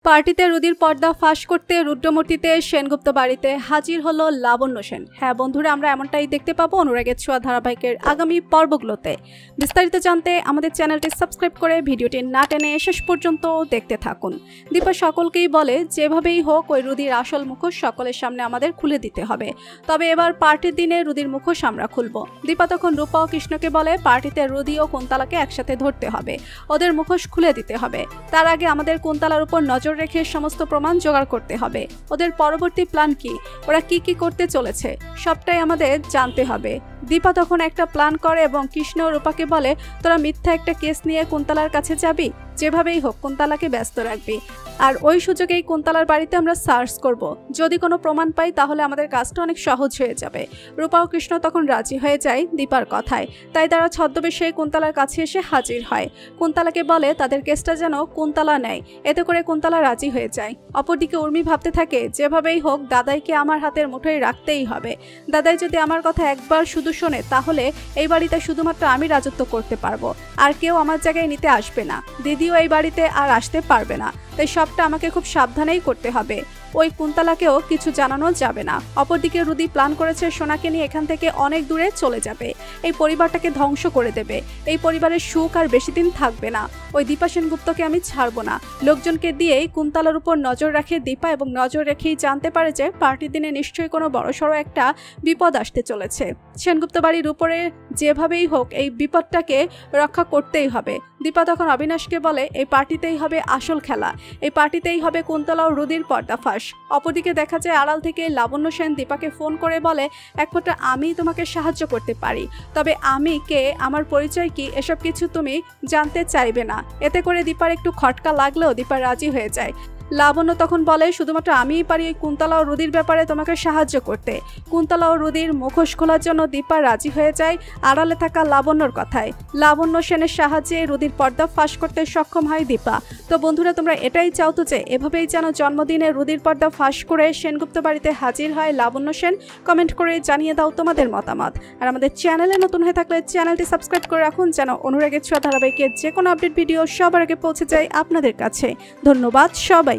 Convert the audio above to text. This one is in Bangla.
পার্টিতে রুদির পর্দা ফাঁস করতে রুদ্রমূর্তিতে সেনগুপ্ত বাড়িতে হাজির হলো লাবণ্য সেন। হ্যাঁ বন্ধুরা, আমরা এমনটাই দেখতে পাবো অনুরাগের ছোঁয়া ধারাবাহিকের আগামী পর্বগুলোতে। বিস্তারিত জানতে আমাদের চ্যানেলটি সাবস্ক্রাইব করে ভিডিওটি না টেনে শেষ পর্যন্ত দেখতে থাকুন। দীপা সকলকেই বলে যেভাবেই হোক ওই রুদির আসল মুখোশ সকলের সামনে আমাদের খুলে দিতে হবে, তবে এবার পার্টির দিনে রুদির মুখোশ আমরা খুলবো। দীপা তখন রূপা ও কৃষ্ণকে বলে পার্টিতে রুদি ও কুন্তলাকে একসাথে ধরতে হবে, ওদের মুখোশ খুলে দিতে হবে। তার আগে আমাদের কুন্তলার উপর নজর রেখে সমস্ত প্রমাণ জোগাড় করতে হবে। ওদের পরবর্তী প্ল্যান কি, ওরা কি কি করতে চলেছে সবটাই আমাদের জানতে হবে। দীপা তখন একটা প্ল্যান করে এবং কৃষ্ণ ও রূপাকে বলে তোরা মিথ্যা একটা কেস নিয়ে কুন্তলার কাছে যাবি, যেভাবেই হোক কুন্তলাকে ব্যস্ত রাখবি, আর ওই সুযোগেই কুন্তলার বাড়িতে আমরা সার্চ করব। যদি কোনো প্রমাণ পাই তাহলে আমাদের কাজটা অনেক সহজ হয়ে যাবে। রূপা ও কৃষ্ণ তখন রাজি হয়ে যায় দীপার কথায়, তাই তারা ছদ্মবেশে কুন্তলার কাছে এসে হাজির হয়। কুন্তলাকে বলে তাদের কেসটা যেন কুন্তলা নেয়, এতে করে কুন্তলা রাজি হয়ে যায়। অপরদিকে উর্মি ভাবতে থাকে যেভাবেই হোক দাদাইকে আমার হাতের মুঠোয় রাখতেই হবে। দাদাই যদি আমার কথা একবার শুধু শোনে তাহলে এই বাড়িতে শুধুমাত্র আমি রাজত্ব করতে পারবো, আর কেউ আমার জায়গায় নিতে আসবে না। দিদিও এই বাড়িতে আর আসতে পারবে না, তাই সবটা আমাকে খুব সাবধানেই করতে হবে। ওই কুন্তলাকেও কিছু জানানো যাবে না। অপরদিকে রুদি প্ল্যান করেছে সোনাকে নিয়ে এখান থেকে অনেক দূরে চলে যাবে, এই পরিবারটাকে ধ্বংস করে দেবে। এই পরিবারের সুখ আর বেশি দিন থাকবে না। ওই দীপা সেনগুপ্তকে আমি ছাড়বো না। লোকজনকে দিয়েই কুন্তলার উপর নজর রাখে দীপা, এবং নজর রেখেই জানতে পারে যে পার্টির দিনে নিশ্চয়ই কোনো বড়সড় একটা বিপদ আসতে চলেছে। সেনগুপ্ত বাড়ির উপরে যেভাবেই হোক এই বিপদটাকে রক্ষা করতেই হবে। দীপা তখন অবিনাশকে বলে এই পার্টিতেই হবে আসল খেলা, এই পার্টিতেই হবে কুন্তলা ও রুদির পর্দাফাঁস। অপরদিকে দেখা যায় আড়াল থেকে লাবণ্য সেন দীপাকে ফোন করে বলে এক ফোঁটা আমি তোমাকে সাহায্য করতে পারি, তবে আমি কে, আমার পরিচয় কি, এসব কিছু তুমি জানতে চাইবে না। এতে করে দীপার একটু খটকা লাগলেও দীপা রাজি হয়ে যায়। লাবণ্য তখন বলে শুধুমাত্র আমিই পারি এই কুন্তলা ও রুদির ব্যাপারে তোমাকে সাহায্য করতে। কুন্তলা ও রুদির মুখোশ খোলার জন্য দীপা রাজি হয়ে যায় আড়ালে থাকা লাবণ্যর কথায়। লাবণ্য সেনের সাহায্যে রুদির পর্দা ফাঁস করতে সক্ষম হয় দীপা। তো বন্ধুরা, তোমরা এটাই চাও তো যে এভাবেই যেন জন্মদিনে রুদির পর্দা ফাঁস করে সেনগুপ্ত বাড়িতে হাজির হয় লাবণ্য সেন? কমেন্ট করে জানিয়ে দাও তোমাদের মতামত। আর আমাদের চ্যানেলে নতুন হয়ে থাকলে চ্যানেলটি সাবস্ক্রাইব করে রাখুন, যেন অনুরাগের ছোঁয়া ধারাবাহিকের যে কোনো আপডেট ভিডিও সবার আগে পৌঁছে যায় আপনাদের কাছে। ধন্যবাদ সবাইকে।